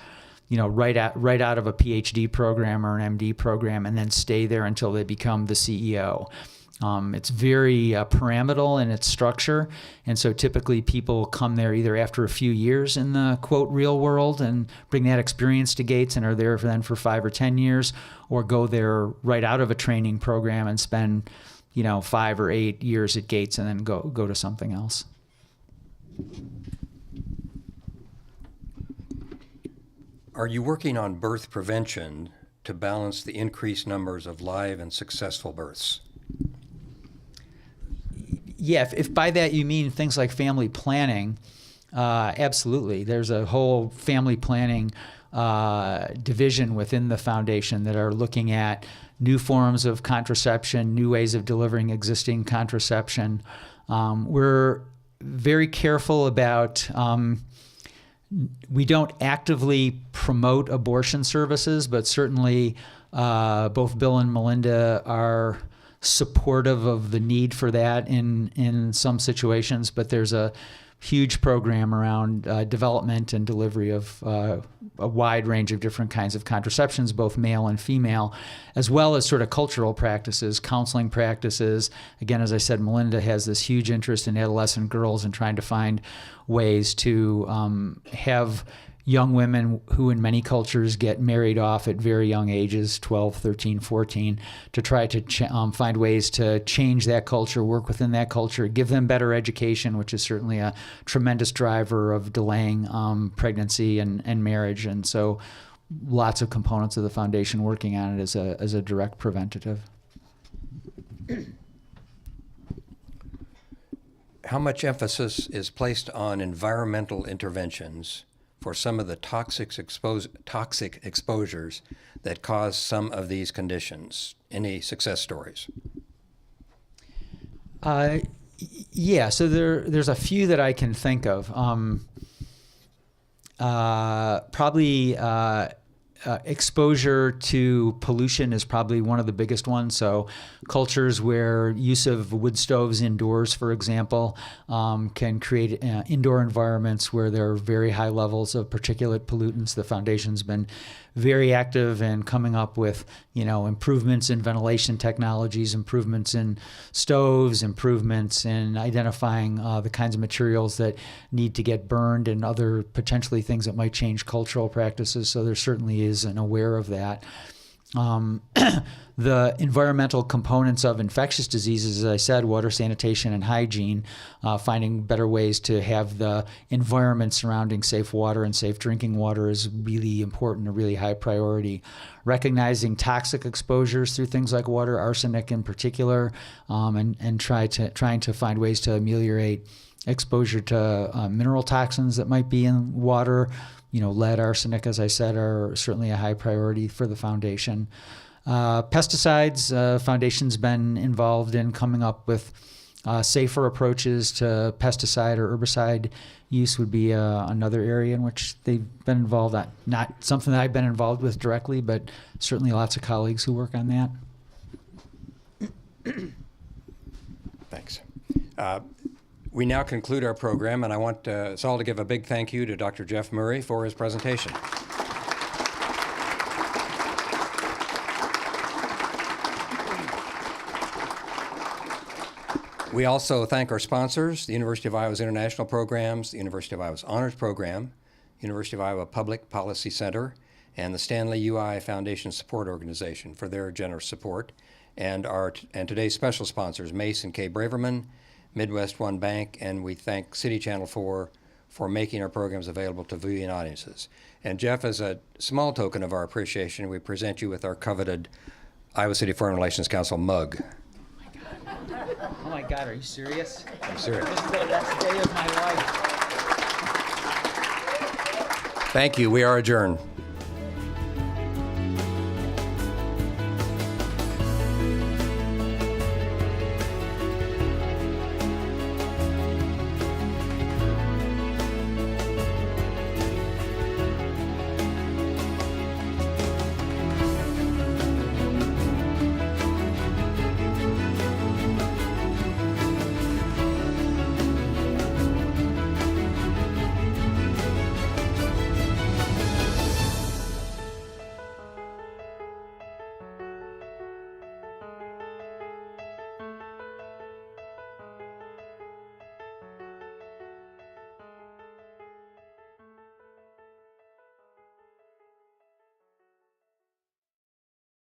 right out of a PhD program or an MD program and then stay there until they become the CEO. It's very pyramidal in its structure, and so typically people come there either after a few years in the, quote, real world and bring that experience to Gates and are there then for 5 or 10 years, or go there right out of a training program and spend 5 or 8 years at Gates and then go to something else. Are you working on birth prevention to balance the increased numbers of live and successful births? Yeah, if by that you mean things like family planning, absolutely. There's a whole family planning division within the foundation that are looking at new forms of contraception, new ways of delivering existing contraception. We're very careful about we don't actively promote abortion services, but certainly both Bill and Melinda are supportive of the need for that in some situations, but there's a huge program around development and delivery of a wide range of different kinds of contraceptions, both male and female, as well as sort of cultural practices, counseling practices. Again, as I said, Melinda has this huge interest in adolescent girls and trying to find ways to have young women who in many cultures get married off at very young ages, 12, 13, 14, to try to find ways to change that culture, work within that culture, give them better education, which is certainly a tremendous driver of delaying pregnancy and marriage. And so lots of components of the foundation working on it as a direct preventative. How much emphasis is placed on environmental interventions for some of the toxic exposures that cause some of these conditions? Any success stories? Yeah, so there's a few that I can think of. Probably exposure to pollution is probably one of the biggest ones. So cultures where use of wood stoves indoors, for example, can create indoor environments where there are very high levels of particulate pollutants. The foundation's been very active in coming up with, improvements in ventilation technologies, improvements in stoves, improvements in identifying the kinds of materials that need to get burned and other potentially things that might change cultural practices. So there certainly is an aware of that. The environmental components of infectious diseases, as I said, water, sanitation, and hygiene, finding better ways to have the environment surrounding safe water and safe drinking water is really important, a really high priority. Recognizing toxic exposures through things like water, arsenic in particular, and trying to find ways to ameliorate exposure to mineral toxins that might be in water. Lead, arsenic, as I said, are certainly a high priority for the foundation. Pesticides, foundation's been involved in coming up with safer approaches to pesticide or herbicide use would be another area in which they've been involved. Not something that I've been involved with directly, but certainly lots of colleagues who work on that. Thanks. We now conclude our program, and I want us all to give a big thank you to Dr. Jeff Murray for his presentation. We also thank our sponsors, the University of Iowa's International Programs, the University of Iowa's Honors Program, University of Iowa Public Policy Center, and the Stanley UI Foundation Support Organization for their generous support, and today's special sponsors, Mace and Kay Braverman, Midwest One Bank, and we thank City Channel 4 for making our programs available to viewing audiences. And Jeff, as a small token of our appreciation, we present you with our coveted Iowa City Foreign Relations Council mug. Oh my God, are you serious? I'm serious. This is the best day of my life. Thank you. We are adjourned.